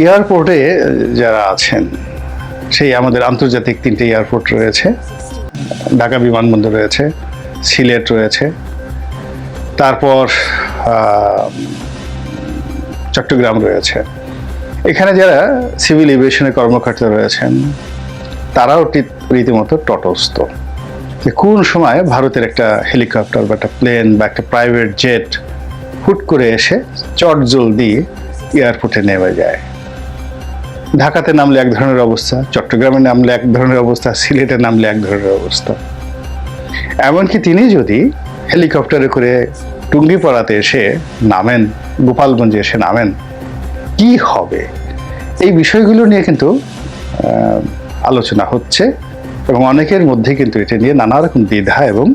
এয়ারপোর্টে যারা আছেন, সেই আমাদের আন্তর্জাতিক 3টে এয়ারপোর্ট রয়েছে, ঢাকা বিমানবন্দর রয়েছে, সিলেট রয়েছে, তারপর চট্টগ্রাম রয়েছে। এখানে যারা সিভিল এভিয়েশনের কর্মকর্তা রয়েছেন তারাও রীতিমতো তটস্থ যে কোন সময় ভারতের একটা হেলিকপ্টার বা একটা প্লেন বা একটা প্রাইভেট জেট হুট করে এসে চটজলদি এয়ারপোর্টে নেমে যায়। ঢাকাতে নামলে এক ধরনের অবস্থা, চট্টগ্রামে নামলে এক ধরনের অবস্থা, সিলেটে নামলে এক ধরনের অবস্থা। এমনকি তিনি যদি হেলিকপ্টারে করে টুঙ্গিপাড়াতে এসে নামেন, গোপালগঞ্জে এসে নামেন, কি হবে? এই বিষয়গুলো নিয়ে কিন্তু আলোচনা হচ্ছে এবং অনেকের মধ্যে কিন্তু এটা নিয়ে নানা রকম দ্বিধা এবং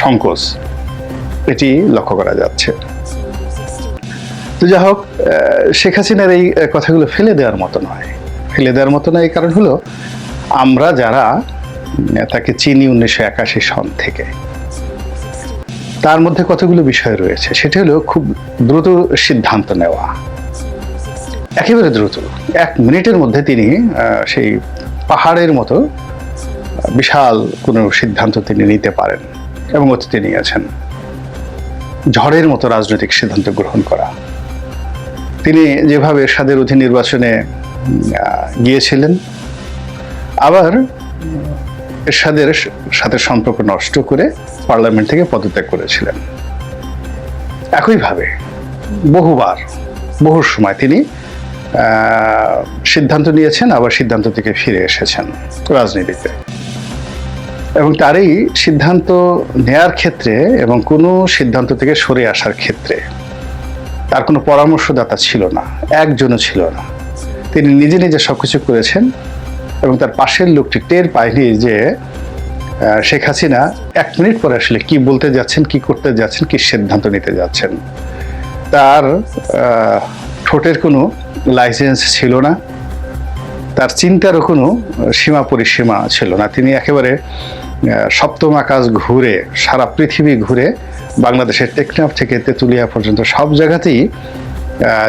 সংকোচ এটি লক্ষ্য করা যাচ্ছে। তো যা হোক, শেখ হাসিনার এই কথাগুলো ফেলে দেওয়ার মতো নয়। এই কারণ হলো, আমরা যারা তাকে চিনি 1981 সন থেকে, তার মধ্যে কতগুলো বিষয় রয়েছে। সেটা হলো খুব দ্রুত সিদ্ধান্ত নেওয়া, একেবারে দ্রুত। 1 মিনিটের মধ্যে তিনি সেই পাহাড়ের মতো বিশাল কোনো সিদ্ধান্ত তিনি নিতে পারেন এবং অতীতে নিয়েছেন। ঝড়ের মতো রাজনৈতিক সিদ্ধান্ত গ্রহণ করা। তিনি যেভাবে এরশাদের অধীন নির্বাচনে গিয়েছিলেন, আবার এরশাদের সাথে সম্পর্ক নষ্ট করে পার্লামেন্ট থেকে পদত্যাগ করেছিলেন। একইভাবে বহু সময় তিনি সিদ্ধান্ত নিয়েছেন, আবার সিদ্ধান্ত থেকে ফিরে এসেছেন রাজনীতিতে। এবং তার এই সিদ্ধান্ত নেয়ার ক্ষেত্রে এবং কোনো সিদ্ধান্ত থেকে সরে আসার ক্ষেত্রে তার কোনো পরামর্শদাতা ছিল না, একজনও ছিল না। তিনি নিজে নিজে সবকিছু করেছেন এবং তার পাশের লোকটি টের পায়নি যে শেখ হাসিনা 1 মিনিট পরে আসলে কি বলতে যাচ্ছেন, কি করতে যাচ্ছেন, কি সিদ্ধান্ত নিতে যাচ্ছেন। তার ঠোঁটের কোনো লাইসেন্স ছিল না, তার চিন্তারও কোনো সীমা পরিসীমা ছিল না। তিনি একেবারে সপ্তম আকাশ ঘুরে, সারা পৃথিবী ঘুরে, বাংলাদেশের টেকনাফ থেকে তেঁতুলিয়া পর্যন্ত সব জায়গাতেই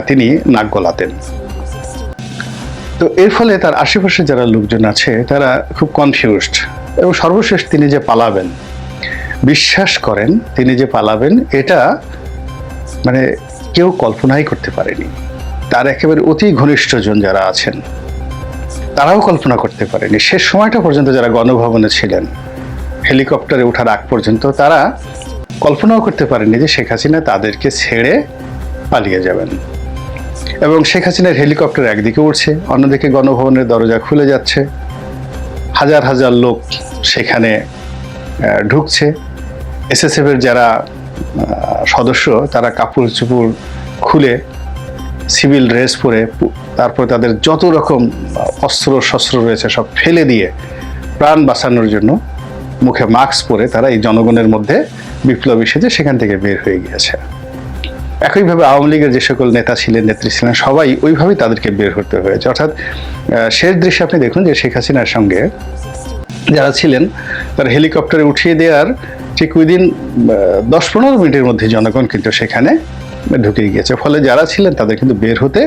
তিনি নাক গলাতেন। তো এর ফলে তার আশেপাশে যারা লোকজন আছে তারা খুব কনফিউজড। এবং সর্বশেষ তিনি যে পালাবেন, বিশ্বাস করেন তিনি যে পালাবেন, এটা কেউ কল্পনাই করতে পারেনি। তার একেবারে অতি ঘনিষ্ঠজন যারা আছেন তারাও কল্পনা করতে পারেনি। শেষ সময়টা পর্যন্ত যারা গণভবনে ছিলেন, হেলিকপ্টারে ওঠার আগ পর্যন্ত, তারা কল্পনাও করতে পারেনি যে শেখ হাসিনা তাদেরকে ছেড়ে পালিয়ে যাবেন। এবং শেখ হাসিনার হেলিকপ্টার একদিকে উঠছে, অন্যদিকে গণভবনের দরজা খুলে যাচ্ছে, হাজার হাজার লোক সেখানে ঢুকছে। এসএসএফ এর যারা সদস্য তারা কাপড় চোপড় খুলে, সিভিল ড্রেস পরে, তারপর তাদের যত রকম অস্ত্র শস্ত্র রয়েছে সব ফেলে দিয়ে প্রাণ বাঁচানোর জন্য মুখে মাস্ক পরে তারা এই জনগণের মধ্যে বিপ্লবী সেজে সেখান থেকে বের হয়ে গিয়েছে। একইভাবে আওয়ামী লীগের যে সকল নেতা ছিলেন, নেত্রী ছিলেন, সবাই ওইভাবেই তাদেরকে বের হতে হয়েছে। অর্থাৎ শেষ দৃশ্যে আপনি দেখুন যে শেখ হাসিনার সঙ্গে যারা ছিলেন তারা হেলিকপ্টারে উঠিয়ে দেওয়ার ঠিক উইদিন 10-15 মিনিটের মধ্যে জনগণ কিন্তু সেখানে ঢুকে গিয়েছে। ফলে যারা ছিলেন তাদের কিন্তু বের হতে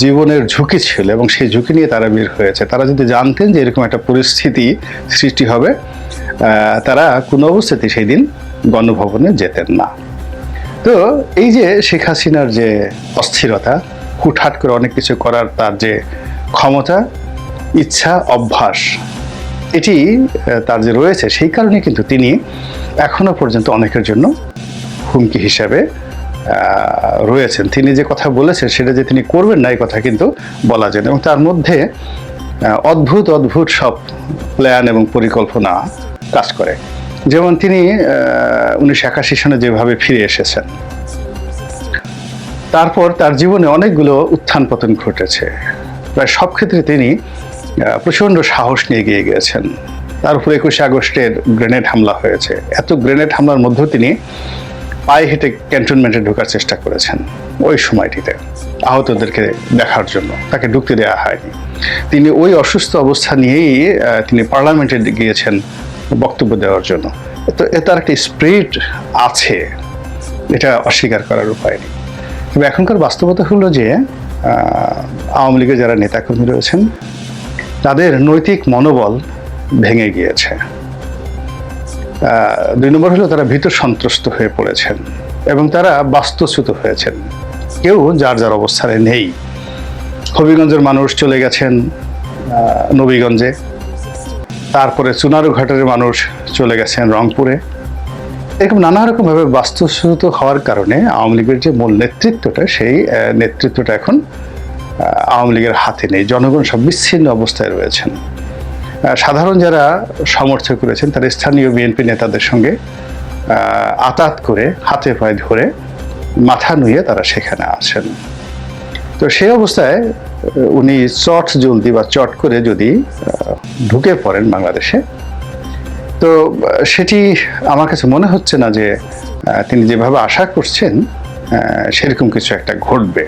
জীবনের ঝুঁকি ছিল এবং সেই ঝুঁকি নিয়ে তারা বের হয়েছে। তারা যদি জানতেন যে এরকম একটা পরিস্থিতি সৃষ্টি হবে, তারা কোনো অবস্থাতেই সেই দিন গণভবনে যেতেন না। তো এই যে শেখ হাসিনার যে অস্থিরতা, হুটহাট করে অনেক কিছু করার তার যে ক্ষমতা, ইচ্ছা, অভ্যাস, এটি তার যে রয়েছে, সেই কারণে কিন্তু তিনি এখনো পর্যন্ত অনেকের জন্য হুমকি হিসাবে রয়েছেন। তিনি যে কথা বলেছেন সেটা যে তিনি করবেন না, এই কথা কিন্তু বলা যায়। এবং তার মধ্যে অদ্ভুত সব প্ল্যান এবং পরিকল্পনা কাজ করে। যেমন তিনি 1981 সনে যেভাবে ফিরে এসেছেন, তারপর তার জীবনে অনেকগুলো উত্থান পতন ঘটেছে। প্রায় সব ক্ষেত্রে তিনি প্রচণ্ড সাহস নিয়ে এগিয়ে গিয়েছেন। তার উপর 21 আগস্টের গ্রেনেড হামলা হয়েছে। এত গ্রেনেড হামলার মধ্যেও তিনি পায়ে হেঁটে ক্যান্টনমেন্টে ঢোকার চেষ্টা করেছেন। ওই সময়টিতে আহতদেরকে দেখার জন্য তাকে ঢুকতে দেওয়া হয়নি। তিনি ওই অসুস্থ অবস্থা নিয়েই তিনি পার্লামেন্টে গিয়েছেন বক্তব্য দেওয়ার জন্য। তো তার একটা স্পিরিট আছে, এটা অস্বীকার করার উপায় নেই। তবে এখনকার বাস্তবতা হলো যে আওয়ামী লীগের যারা নেতাকর্মী রয়েছেন তাদের নৈতিক মনোবল ভেঙে গিয়েছে। 2 নম্বর হলো তারা ভীত সন্ত্রস্ত হয়ে পড়েছেন এবং তারা বাস্তুচ্যুত হয়েছেন। কেউ যার যার অবস্থানে নেই। হবিগঞ্জের মানুষ চলে গেছেন নবীগঞ্জে, তারপরে চুনারুঘাটের মানুষ চলে গেছেন রংপুরে। এরকম নানা রকমভাবে বাস্তুচ্যুত হওয়ার কারণে আওয়ামী লীগের যে মূল নেতৃত্বটা, সেই নেতৃত্বটা এখন আওয়ামী লীগের হাতে নেই। জনগণ সব বিচ্ছিন্ন অবস্থায় রয়েছেন। সাধারণ যারা সমর্থক রয়েছেন তারা স্থানীয় বিএনপি নেতাদের সঙ্গে আতাত করে হাতে পায়ে ধরে মাথা নুয়ে তারা সেখানে আছেন। তো সেই অবস্থায় উনি চট করে যদি ঢুকে পড়েন বাংলাদেশে, তো সেটি আমার কাছে মনে হচ্ছে না যে তিনি যেভাবে আশা করছেন সেরকম কিছু একটা ঘটবে।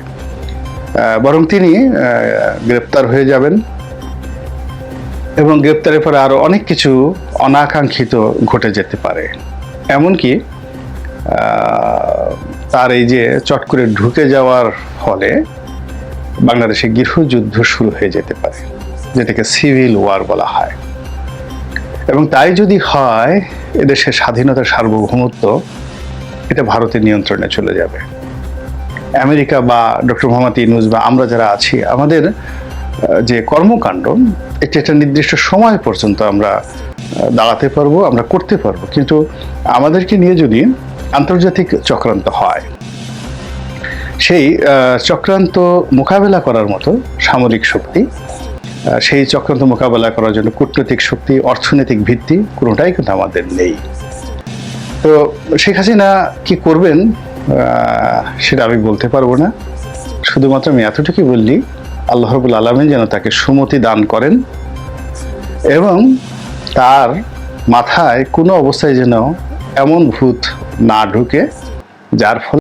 বরং তিনি গ্রেপ্তার হয়ে যাবেন এবং গ্রেপ্তারের পরে আরো অনেক কিছু অনাকাঙ্ক্ষিত ঘটে যেতে পারে। এমনকি তার এই যে চট করে ঢুকে যাওয়ার ফলে বাংলাদেশে গৃহযুদ্ধ শুরু হয়ে যেতে পারে, যেটাকে সিভিল ওয়ার বলা হয়। এবং তাই যদি হয়, এদেশের স্বাধীনতার সার্বভৌমত্ব এটা ভারতের নিয়ন্ত্রণে চলে যাবে। আমেরিকা বা ডক্টর মোহাম্মদ ইউনূস বা আমরা যারা আছি, আমাদের যে কর্মকাণ্ড এটা একটা নির্দিষ্ট সময় পর্যন্ত আমরা দাঁড়াতে পারবো, আমরা করতে পারবো। কিন্তু আমাদেরকে নিয়ে যদি আন্তর্জাতিক চক্রান্ত হয়, সেই চক্রান্ত মোকাবেলা করার মতো সামরিক শক্তি, সেই চক্রান্ত মোকাবেলা করার জন্য কূটনৈতিক শক্তি, অর্থনৈতিক ভিত্তি কোনোটাই কিন্তু আমাদের নেই। তো শেখ হাসিনা কি করবেন সেটা আমি বলতে পারবো না। শুধুমাত্র আমি এতটুকুই বললি, আল্লাহ রাব্বুল আলামিন যেন তাকে সুমতি দান করেন এবং তার মাথায় কোনো অবস্থায় যেন এমন ভূত না ঢুকে যার ফলে